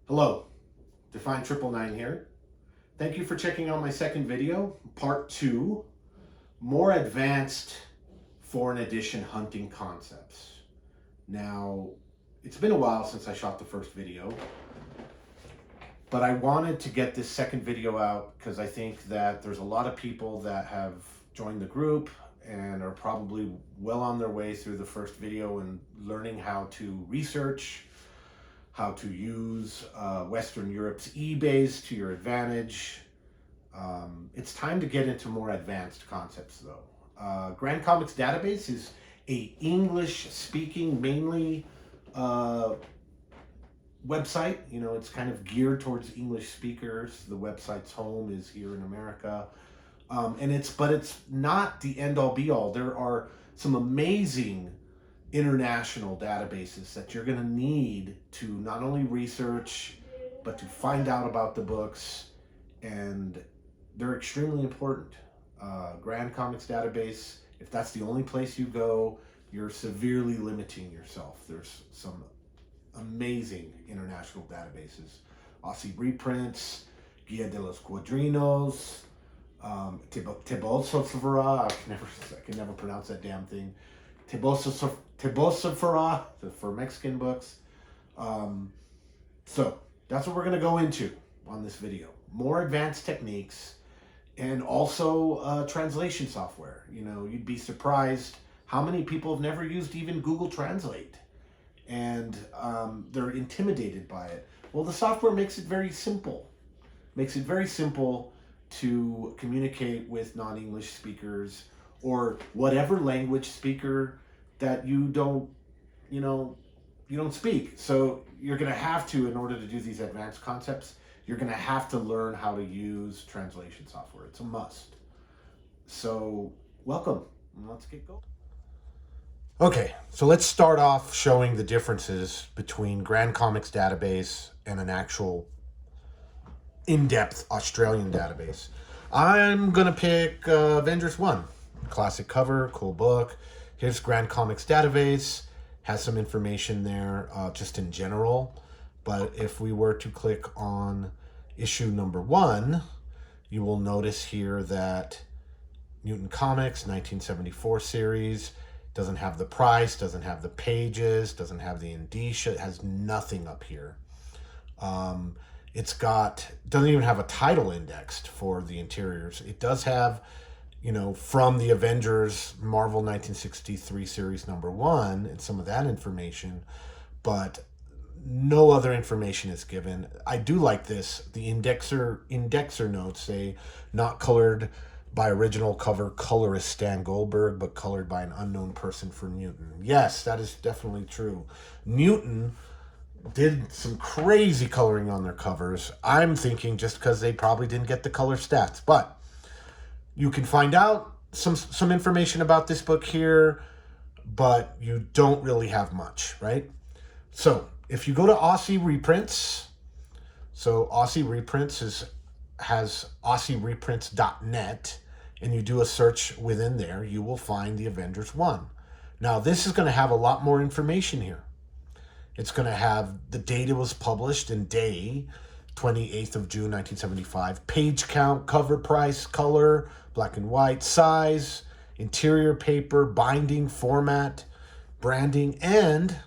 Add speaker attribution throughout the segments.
Speaker 1: Hello, Define 999 here. Thank you for checking out my second video, part 2, more advanced foreign edition hunting concepts. Now, it's been a while since I shot the first video, but I wanted to get this second video out because I think that there's a lot of people that have joined the group and are probably well on their way through the first video and learning how to research, how to use Western Europe's eBays to your advantage. It's time to get into more advanced concepts though. Grand Comics Database is a English speaking mainly website. You know, it's kind of geared towards English speakers. The website's home is here in America. But it's not the end all be all. There are some amazing international databases that you're going to need to not only research but to find out about the books, and they're extremely important. Grand Comics Database, if that's the only place you go, you're severely limiting yourself. There's some amazing international databases. Aussie Reprints, Guia de los Cuadrinos, Tebosofera, I can never pronounce that damn thing. Tebosofera for Mexican books. So that's what we're going to go into on this video. More advanced techniques and also translation software. You know, you'd be surprised how many people have never used even Google Translate, and they're intimidated by it. Well, the software makes it very simple. Makes it very simple to communicate with non-English speakers or whatever language speaker that you don't speak. So you're going to have to, in order to do these advanced concepts, you're going to have to learn how to use translation software. It's a must. So welcome. Let's get going. Okay, so let's start off showing the differences between Grand Comics Database and an actual in-depth Australian database. I'm going to pick Avengers 1. Classic cover, cool book. Here's Grand Comics Database. Has some information there just in general. But if we were to click on issue number 1, you will notice here that Newton Comics 1974 series doesn't have the price, doesn't have the pages, doesn't have the indicia. It has nothing up here. Doesn't even have a title indexed for the interiors. It does have, from the Avengers Marvel 1963 series number 1 and some of that information, but no other information is given. I do like this. The indexer notes say not colored by original cover colorist Stan Goldberg, but colored by an unknown person for Newton. Yes, that is definitely true. Newton did some crazy coloring on their covers. I'm thinking just because they probably didn't get the color stats, but you can find out some information about this book here, but you don't really have much, right? So if you go to Aussie Reprints, so Aussie Reprints has aussiereprints.net, and you do a search within there, you will find the Avengers 1. Now this is going to have a lot more information here. It's going to have the date it was published and day, 28th of June, 1975. Page count, cover price, color, black and white, size, interior paper, binding, format, branding, and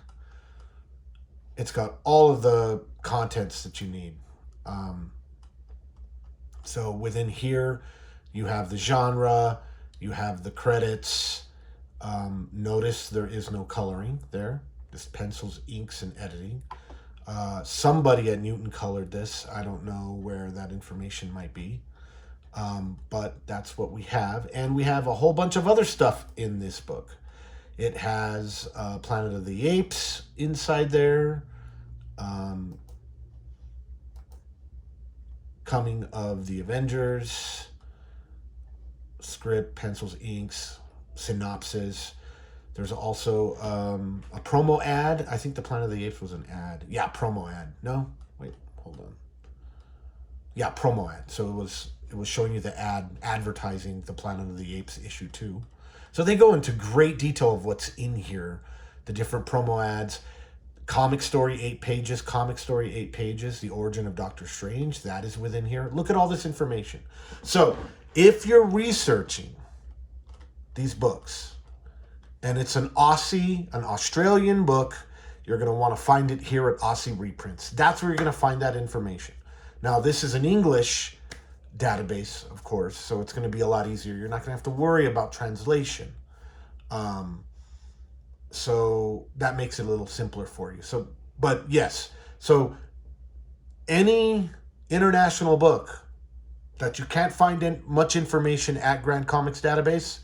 Speaker 1: it's got all of the contents that you need. So within here, you have the genre, you have the credits. Notice there is no coloring there. Just pencils, inks, and editing. Somebody at Newton colored this. I don't know where that information might be. But that's what we have. And we have a whole bunch of other stuff in this book. It has Planet of the Apes inside there. Coming of the Avengers. Script, pencils, inks, synopsis. There's also a promo ad. I think the Planet of the Apes was an ad. Yeah, promo ad. No? Wait, hold on. Yeah, promo ad. So it was showing you the ad advertising the Planet of the Apes issue 2. So they go into great detail of what's in here. The different promo ads. Comic Story 8 pages, Comic Story 8 pages, The Origin of Doctor Strange, that is within here. Look at all this information. So if you're researching these books and it's an Australian book, you're going to want to find it here at Aussie Reprints. That's where you're going to find that information. Now, this is an English database, of course, so it's going to be a lot easier. You're not going to have to worry about translation. So that makes it a little simpler for you. So, but yes, so any international book that you can't find much information at Grand Comics Database,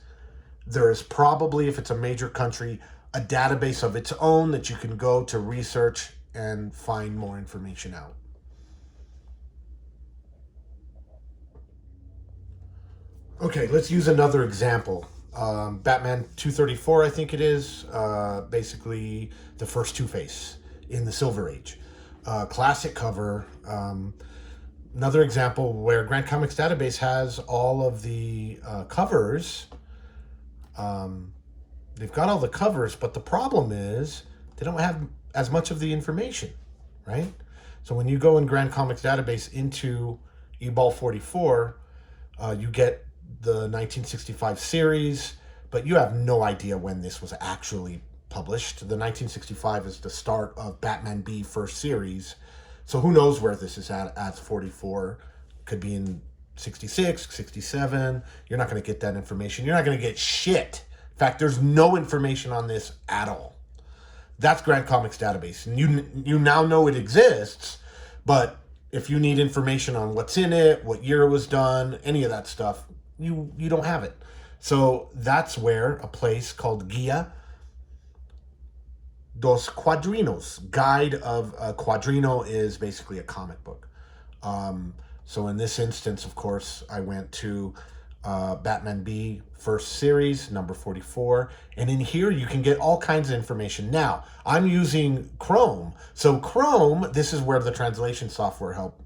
Speaker 1: there is probably, if it's a major country, a database of its own that you can go to research and find more information out. Okay, let's use another example. Batman 234, I think it is, basically the first Two-Face in the Silver Age. Classic cover. Another example where Grand Comics Database has all of the covers. They've got all the covers, but the problem is they don't have as much of the information, right? So when you go in Grand Comics Database into eBall 44, you get the 1965 series, but you have no idea when this was actually published. The 1965 is the start of Batman B first series, so who knows where this is at 44. Could be in 66, 67. You're not going to get that information. You're not going to get shit. In fact, there's no information on this at all. That's Grand Comics Database. And you now know it exists, but if you need information on what's in it, what year it was done, any of that stuff, you don't have it. So that's where a place called Guia dos Quadrinos, Guide of Quadrino, is basically a comic book. So in this instance, of course, I went to Batman B first series, number 44. And in here, you can get all kinds of information. Now, I'm using Chrome. So Chrome, this is where the translation software help.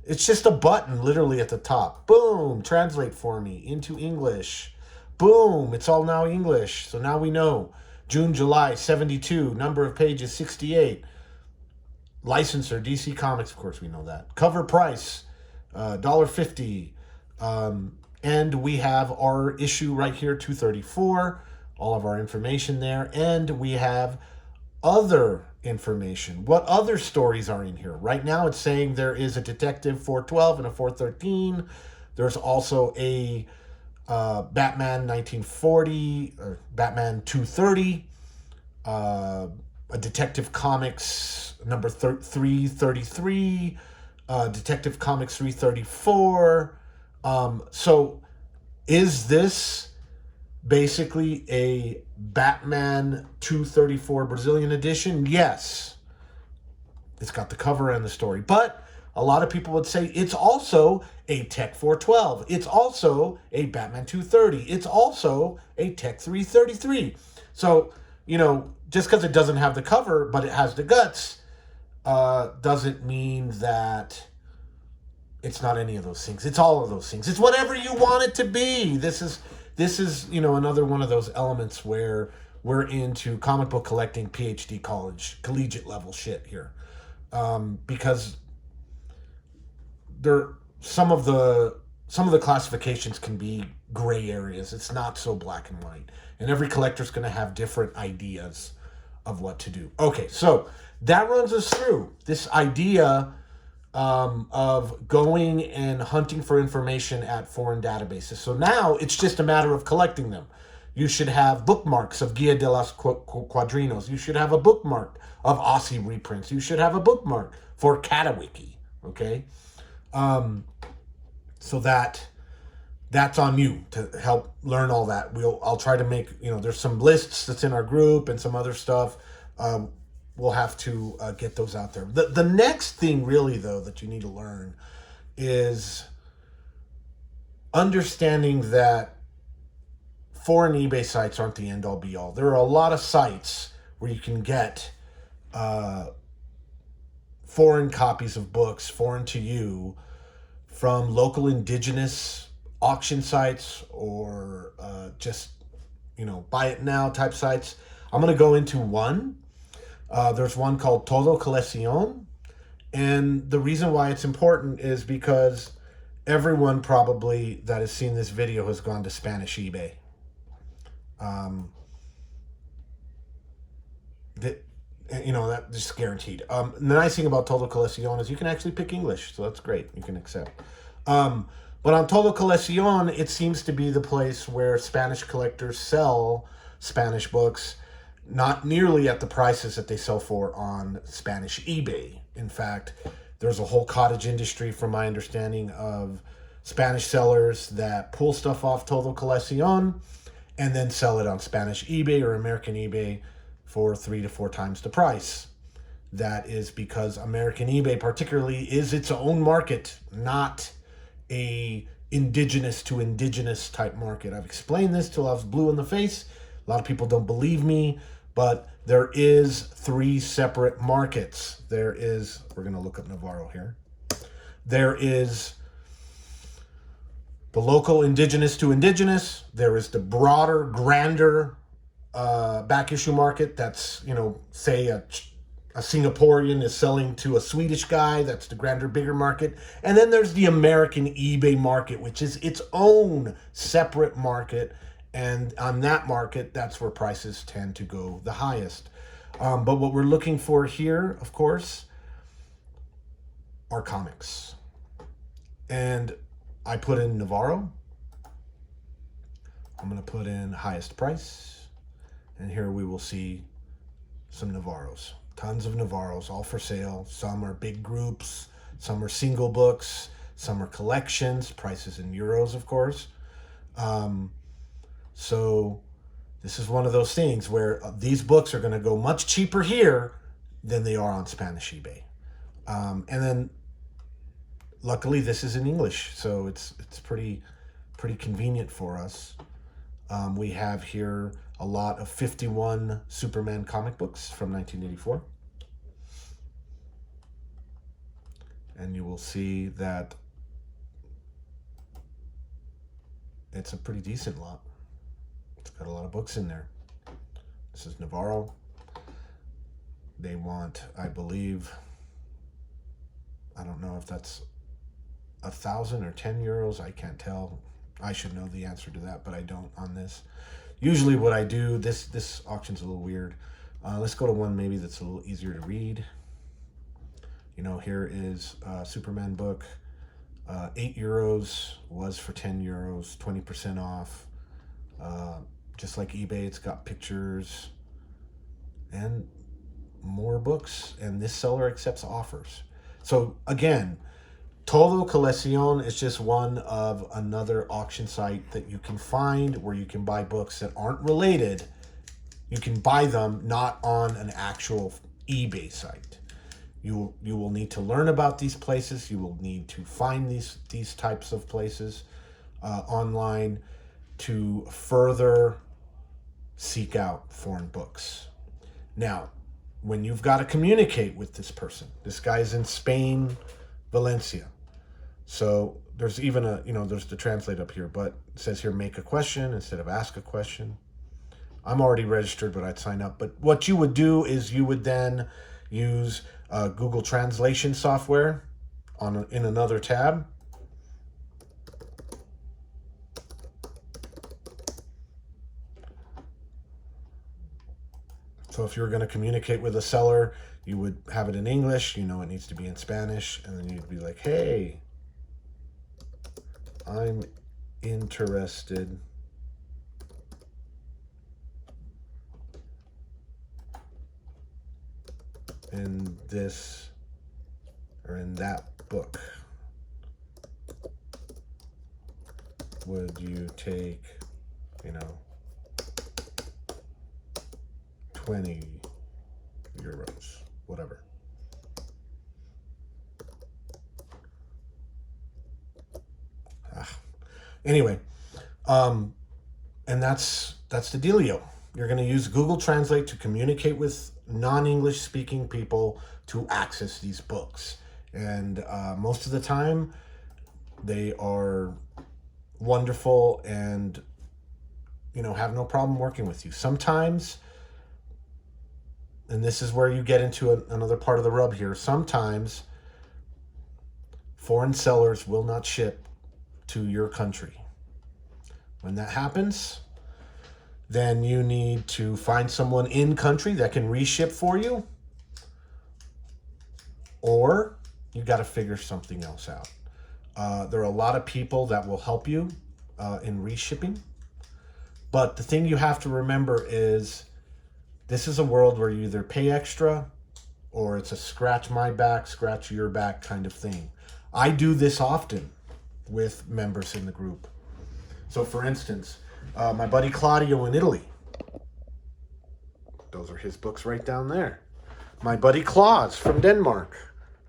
Speaker 1: It's just a button literally at the top. Boom, translate for me into English. Boom, it's all now English. So now we know. June, July, 72. Number of pages, 68. Licensor, DC Comics, of course we know that. Cover price, $1.50. And we have our issue right here, 234. All of our information there. And we have other information. What other stories are in here? Right now it's saying there is a Detective 412 and a 413. There's also a Batman 1940, or Batman 230, a Detective Comics number 333, Detective Comics 334. So is this basically a Batman 234 Brazilian edition? Yes. It's got the cover and the story. But a lot of people would say it's also a Tech 412. It's also a Batman 230. It's also a Tech 333. So, just because it doesn't have the cover, but it has the guts, doesn't mean that it's not any of those things. It's all of those things. It's whatever you want it to be. This is another one of those elements where we're into comic book collecting PhD collegiate level shit here. Because some of the classifications can be gray areas. It's not so black and white. And every collector's going to have different ideas of what to do. Okay, so that runs us through this idea of going and hunting for information at foreign databases. So now it's just a matter of collecting them. You should have bookmarks of Guia de los Quadrinos. You should have a bookmark of Aussie Reprints. You should have a bookmark for Catawiki. Okay? So that's on you to help learn all that. I'll try to make, there's some lists that's in our group and some other stuff. We'll have to get those out there. The next thing really, though, that you need to learn is understanding that foreign eBay sites aren't the end-all be-all. There are a lot of sites where you can get foreign copies of books, foreign to you, from local indigenous auction sites or just, buy it now type sites. I'm going to go into one There's one called Todo Colección. And the reason why it's important is because everyone probably that has seen this video has gone to Spanish eBay. Um, that, that just guaranteed. The nice thing about Todo Colección is you can actually pick English, so that's great. You can accept. But on Todo Colección, it seems to be the place where Spanish collectors sell Spanish books, not nearly at the prices that they sell for on Spanish eBay. In fact, there's a whole cottage industry, from my understanding, of Spanish sellers that pull stuff off Todo Colección and then sell it on Spanish eBay or American eBay for 3 to 4 times the price. That is because American eBay particularly is its own market, not a indigenous to indigenous type market. I've explained this till I was blue in the face. A lot of people don't believe me, but there is 3 separate markets. We're going to look up Navarro here. There is the local indigenous to indigenous. There is the broader, grander back issue market. That's, say a Singaporean is selling to a Swedish guy. That's the grander, bigger market. And then there's the American eBay market, which is its own separate market. And on that market, that's where prices tend to go the highest. But what we're looking for here, of course, are comics. And I put in Navarro. I'm going to put in highest price. And here we will see some Navarros. Tons of Navarros, all for sale. Some are big groups. Some are single books. Some are collections. Prices in euros, of course. So this is one of those things where these books are going to go much cheaper here than they are on Spanish eBay. And then luckily this is in English, so it's pretty convenient for us. We have here a lot of 51 Superman comic books from 1984. And you will see that it's a pretty decent lot. It's got a lot of books in there. This is Navarro. They want, I believe, I don't know if that's 1,000 or 10 euros. I can't tell. I should know the answer to that, but I don't on this. Usually what I do, this auction's a little weird. Let's go to one maybe that's a little easier to read. Here is a Superman book. 8 euros, was for 10 euros, 20% off. Just like eBay, it's got pictures and more books, and this seller accepts offers. So again, Todo Colección is just one of another auction site that you can find where you can buy books that aren't related. You can buy them not on an actual eBay site. You will need to learn about these places. You will need to find these types of places online to further seek out foreign books. Now, when you've got to communicate with this person, this guy's in Spain, Valencia. So there's even there's the translate up here, but it says here, make a question instead of ask a question. I'm already registered, but I'd sign up. But what you would do is you would then use Google Translation software in another tab. So if you're going to communicate with a seller, you would have it in English. It needs to be in Spanish. And then you'd be like, hey, I'm interested in this or in that book. Would you take, 20 euros, whatever. Anyway, and that's the dealio. You're going to use Google Translate to communicate with non-English speaking people to access these books. And most of the time, they are wonderful and, have no problem working with you. Sometimes and this is where you get into another part of the rub here. Sometimes foreign sellers will not ship to your country. When that happens, then you need to find someone in country that can reship for you, or you got to figure something else out. There are a lot of people that will help you in reshipping, but the thing you have to remember is this is a world where you either pay extra or it's a scratch my back, scratch your back kind of thing. I do this often with members in the group. So for instance, my buddy Claudio in Italy, those are his books right down there. My buddy Claus from Denmark,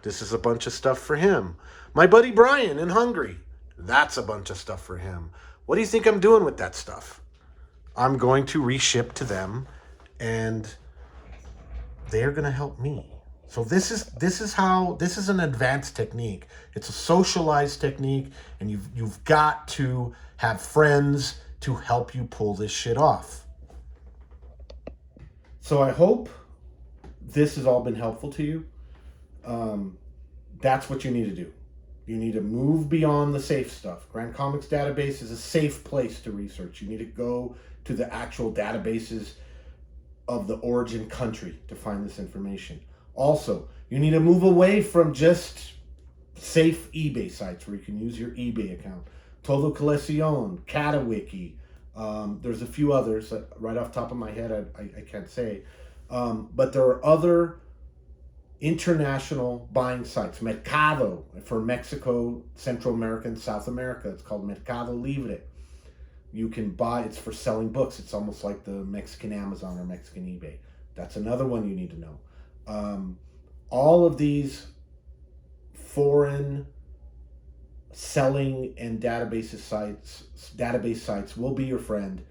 Speaker 1: this is a bunch of stuff for him. My buddy Brian in Hungary, that's a bunch of stuff for him. What do you think I'm doing with that stuff? I'm going to reship to them, and they're going to help me. So this is an advanced technique. It's a socialized technique, and you've got to have friends to help you pull this shit off. So I hope this has all been helpful to you. That's what you need to do. You need to move beyond the safe stuff. Grand Comics database is a safe place to research. You need to go to the actual databases of the origin country to find this information. Also, you need to move away from just safe eBay sites where you can use your eBay account. Todo Coleccion, Catawiki. There's a few others that right off the top of my head I can't say. But there are other international buying sites. Mercado for Mexico, Central America, and South America. It's called Mercado Libre. You can buy, it's for selling books. It's almost like the Mexican Amazon or Mexican eBay. That's another one you need to know. All of these foreign selling and database sites will be your friend.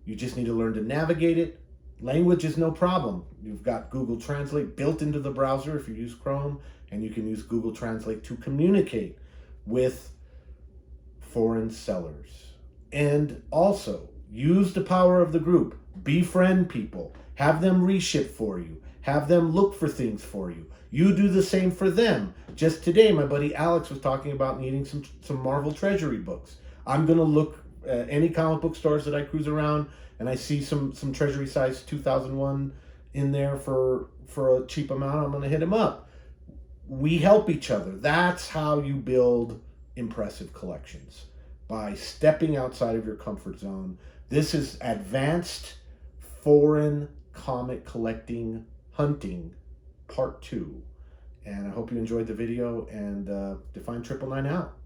Speaker 1: You just need to learn to navigate it. Language is no problem. You've got Google Translate built into the browser if you use Chrome, and you can use Google Translate to communicate with foreign sellers. And also, use the power of the group. Befriend people. Have them reship for you. Have them look for things for you. You do the same for them. Just today, my buddy Alex was talking about needing some Marvel Treasury books. I'm going to look at any comic book stores that I cruise around, and I see some Treasury size 2001 in there for a cheap amount. I'm going to hit him up. We help each other. That's how you build impressive collections, by stepping outside of your comfort zone. This is advanced foreign comic collecting hunting part 2. And I hope you enjoyed the video, and Define 999 out.